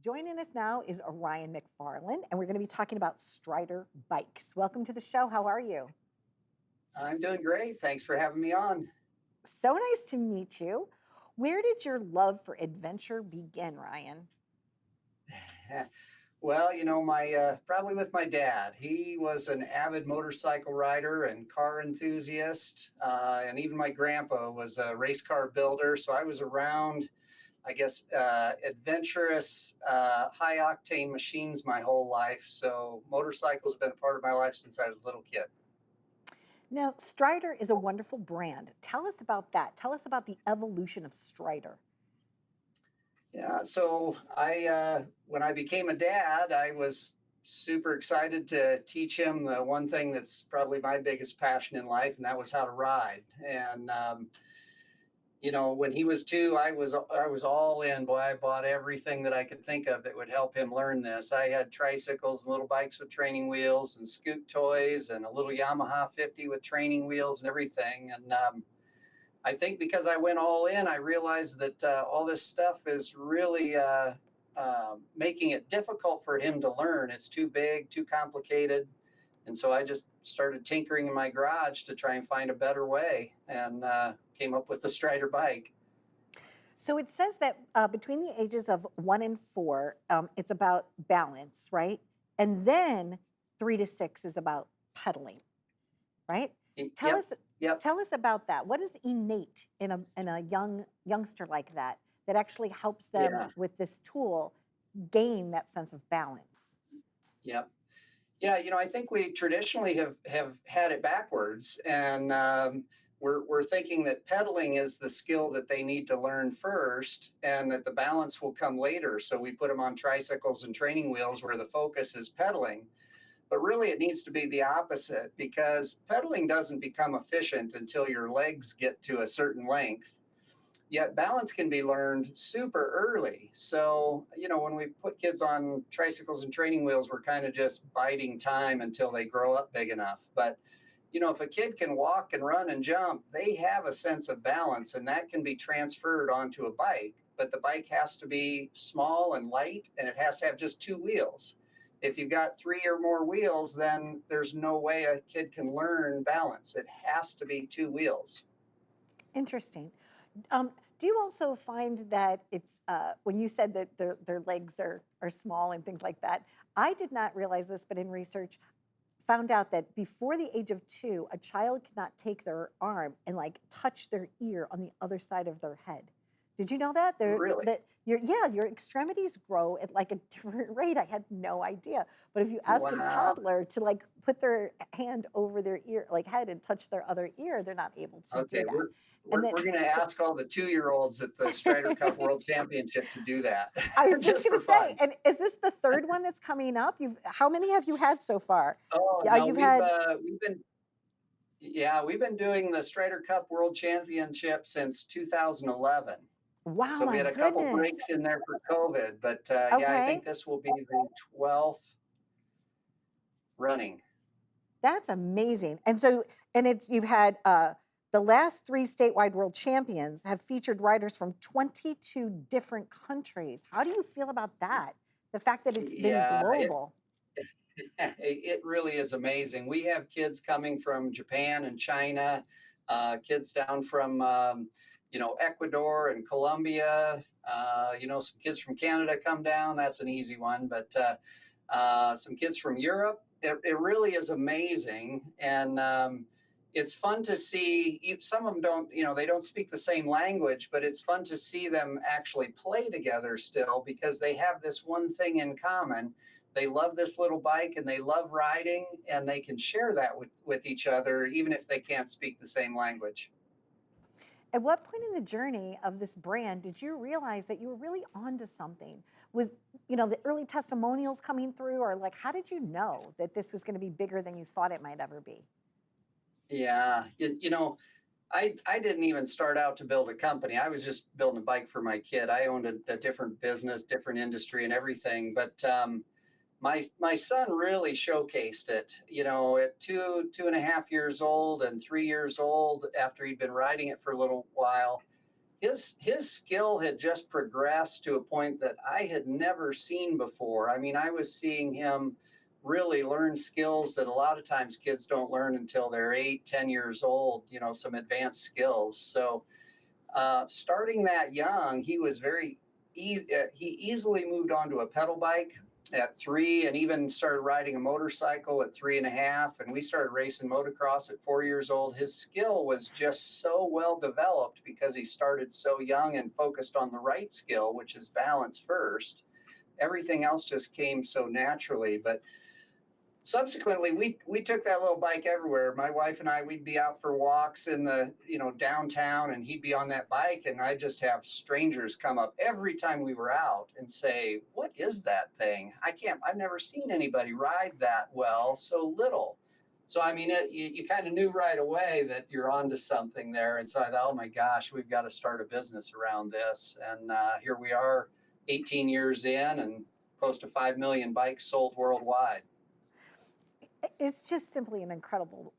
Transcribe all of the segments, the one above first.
Joining us now is Ryan McFarland, and we're going to be talking about Strider bikes. Welcome to the show. How are you? I'm doing great. Thanks for having me on. So nice to meet you. Where did your love for adventure begin, Ryan? Well, my probably with my dad. He was an avid motorcycle rider and car enthusiast, and even my grandpa was a race car builder. So I was around, I guess, adventurous, high octane machines my whole life. So motorcycles have been a part of my life since I was a little kid. Now, Strider is a wonderful brand. Tell us about that. Tell us about the evolution of Strider. Yeah, so when I became a dad, I was super excited to teach him the one thing that's probably my biggest passion in life, and that was how to ride. And when he was two, I was all in. Boy, I bought everything that I could think of that would help him learn this. I had tricycles, little bikes with training wheels, and scoot toys, and a little Yamaha 50 with training wheels and everything. And I think because I went all in, I realized that all this stuff is really making it difficult for him to learn. It's too big, too complicated. And so I just started tinkering in my garage to try and find a better way and came up with the Strider bike. So it says that between the ages of 1 and 4, it's about balance, right? And then 3 to 6 is about pedaling, right? Tell Yep, us yep. tell us about that. What is innate in a youngster like that actually helps them Yeah, with this tool gain that sense of balance? yep. Yeah, I think we traditionally have had it backwards, and we're thinking that pedaling is the skill that they need to learn first, and that the balance will come later. So we put them on tricycles and training wheels where the focus is pedaling. But really, it needs to be the opposite because pedaling doesn't become efficient until your legs get to a certain length. Yet balance can be learned super early. So, when we put kids on tricycles and training wheels, we're kind of just biding time until they grow up big enough. But, if a kid can walk and run and jump, they have a sense of balance and that can be transferred onto a bike. But the bike has to be small and light and it has to have just two wheels. If you've got three or more wheels, then there's no way a kid can learn balance. It has to be two wheels. Interesting. Um, do you also find that it's when you said that their legs are small and things like that? I did not realize this, but in research, found out that before the age of 2, a child cannot take their arm and like touch their ear on the other side of their head. Did you know that? Really? That your extremities grow at like a different rate. I had no idea. But if you ask a Wow. toddler to like put their hand over their ear, like head and touch their other ear, they're not able to Okay, do that. we're And we're, then we're going to so ask all the 2-year-olds at the Strider Cup World Championship to do that, I was just just going for to say, fun. and is this the third one that's coming up? You've How many have you had so far? Oh Yeah, no, you've had. we've been doing the Strider Cup World Championship since 2011. Wow, So we my had a couple breaks goodness. in there for COVID, but yeah, I think Okay. this will be the 12th running. That's amazing. And so, and it's you've had the last 3 statewide world champions have featured riders from 22 different countries. How do you feel about that? The fact that it's been Yeah, global. it really is amazing. We have kids coming from Japan and China, kids down from Ecuador and Colombia. Some kids from Canada come down. That's an easy one, but some kids from Europe. It really is amazing, and it's fun to see. Some of them don't, they don't speak the same language, but it's fun to see them actually play together still because they have this one thing in common. They love this little bike and they love riding, and they can share that with each other, even if they can't speak the same language. At what point in the journey of this brand did you realize that you were really onto something? Was, the early testimonials coming through, or like, how did you know that this was going to be bigger than you thought it might ever be? Yeah, I didn't even start out to build a company. I was just building a bike for my kid. I owned a different business, different industry, and everything. But my son really showcased it. At 2.5 years old and 3 years old, after he'd been riding it for a little while, his skill had just progressed to a point that I had never seen before. I mean, I was seeing him really learn skills that a lot of times kids don't learn until they're 8, 10 years old, some advanced skills. So starting that young, he was he easily moved on to a pedal bike at 3, and even started riding a motorcycle at 3.5. And we started racing motocross at 4 years old. His skill was just so well developed because he started so young and focused on the right skill, which is balance first. Everything else just came so naturally. But subsequently, we took that little bike everywhere. My wife and I, we'd be out for walks in the downtown, and he'd be on that bike, and I'd just have strangers come up every time we were out and say, "What is that thing? I've never seen anybody ride that well so little." So I mean, you kind of knew right away that you're onto something there. And so I thought, oh my gosh, we've got to start a business around this. And here we are, 18 years in, and close to 5 million bikes sold worldwide. It's just simply an incredible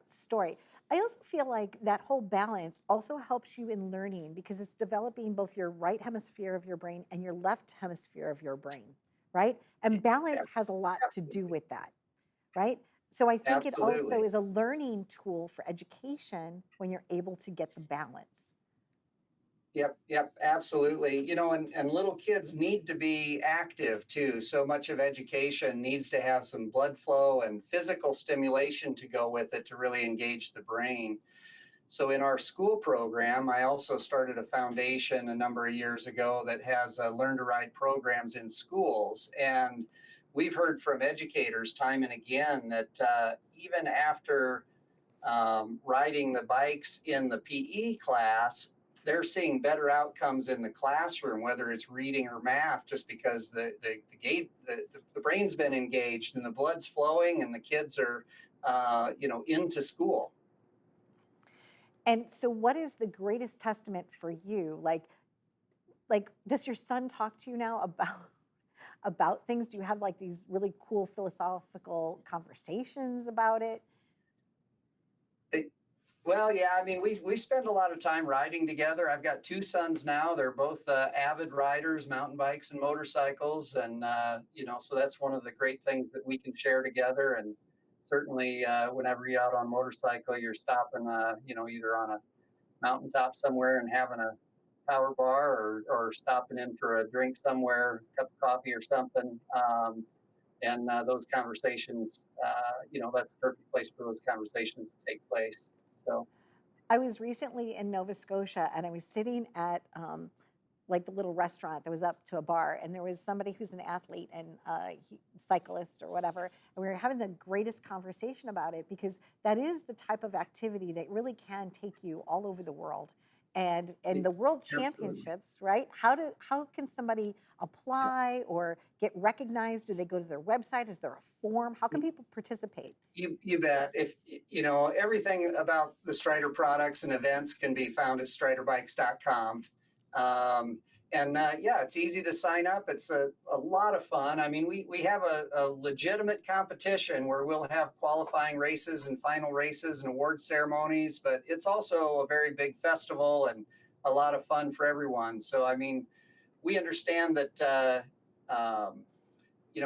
story. I also feel like that whole balance also helps you in learning because it's developing both your right hemisphere of your brain and your left hemisphere of your brain, right? And balance has a lot to do Absolutely. with that, right? So I think it also Absolutely. is a learning tool for education when you're able to get the balance. Yep, yep, absolutely. And little kids need to be active too. So much of education needs to have some blood flow and physical stimulation to go with it to really engage the brain. So in our school program, I also started a foundation a number of years ago that has learn to ride programs in schools. And we've heard from educators time and again that even after riding the bikes in the PE class, they're seeing better outcomes in the classroom, whether it's reading or math, just because the brain's been engaged and the blood's flowing and the kids are, into school. And so what is the greatest testament for you? Like does your son talk to you now about about things? Do you have like these really cool philosophical conversations about it? They, well, yeah, I mean, we spend a lot of time riding together. I've got two sons now. They're both avid riders, mountain bikes and motorcycles, and so that's one of the great things that we can share together. And certainly, whenever you're out on a motorcycle, you're stopping, either on a mountaintop somewhere and having a power bar, or stopping in for a drink somewhere, cup of coffee or something. And those conversations, that's a perfect place for those conversations to take place. So, I was recently in Nova Scotia and I was sitting at like the little restaurant that was up to a bar, and there was somebody who's an athlete and cyclist or whatever, and we were having the greatest conversation about it because that is the type of activity that really can take you all over the world. And the world absolutely. championships, right? How can somebody apply or get recognized? Do they go to their website? Is there a form? How can people participate? You bet. If everything about the Strider products and events can be found at striderbikes.com. Um, and yeah, it's easy to sign up. It's a lot of fun. I mean, we have a legitimate competition where we'll have qualifying races and final races and award ceremonies, but it's also a very big festival and a lot of fun for everyone. So, I mean, we understand that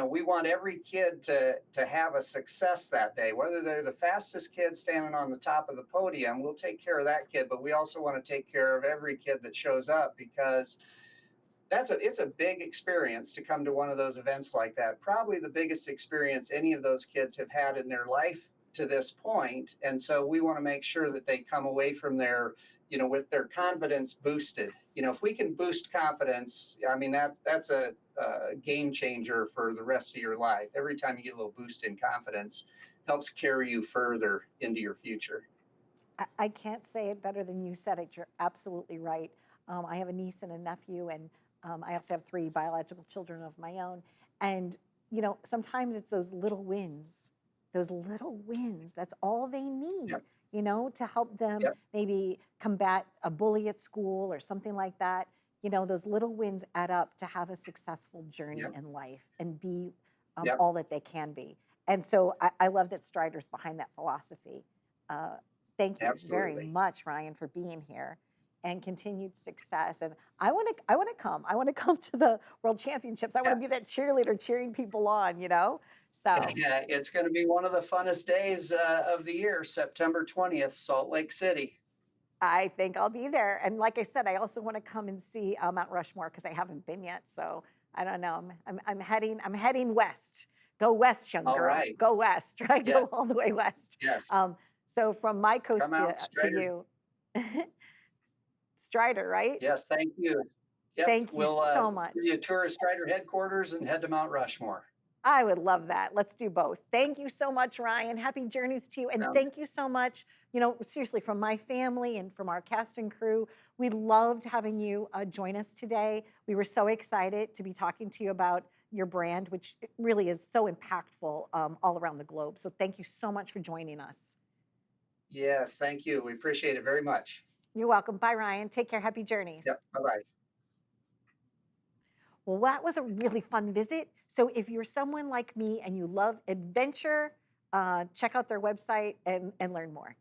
we want every kid to have a success that day, whether they're the fastest kid standing on the top of the podium. We'll take care of that kid, but we also want to take care of every kid that shows up, because it's a big experience to come to one of those events like that. Probably the biggest experience any of those kids have had in their life to this point. And so we want to make sure that they come away from there, with their confidence boosted. If we can boost confidence, I mean, that's a game changer for the rest of your life. Every time you get a little boost in confidence, helps carry you further into your future. I can't say it better than you said it. You're absolutely right. I have a niece and a nephew, and I also have three biological children of my own. And, sometimes it's those little wins, that's all they need, Yep. to help them Yep. maybe combat a bully at school or something like that. Those little wins add up to have a successful journey Yep. in life and be Yep. all that they can be. And so I love that Strider's behind that philosophy. Uh, Thank you very Absolutely. much, Ryan, for being here. and continued success. And I want to come. I want to come to the World Championships. I want Yeah. to be that cheerleader cheering people on, you know? So Yeah, it's going to be one of the funnest days of the year, September 20th, Salt Lake City. I think I'll be there. And like I said, I also want to come and see Mount Rushmore because I haven't been yet. So I don't know. I'm heading west. Go west, young All girl. right. Go west. Right? Yes, Go all the way west. yes. Um, so from my Come coast out, to Strider. you, Strider, right? Yes, thank you. Yep, Thank you we'll so give you a much. tour of Strider headquarters and head to Mount Rushmore. I would love that. Let's do both. Thank you so much, Ryan. Happy journeys to you. And Sounds thank you so much, seriously, from my family and from our cast and crew. We loved having you join us today. We were so excited to be talking to you about your brand, which really is so impactful all around the globe. So thank you so much for joining us. yes, thank you. We appreciate it very much. You're welcome. Bye, Ryan. Take care. Happy journeys. Yep, bye-bye. Well, that was a really fun visit. So if you're someone like me and you love adventure, check out their website and learn more.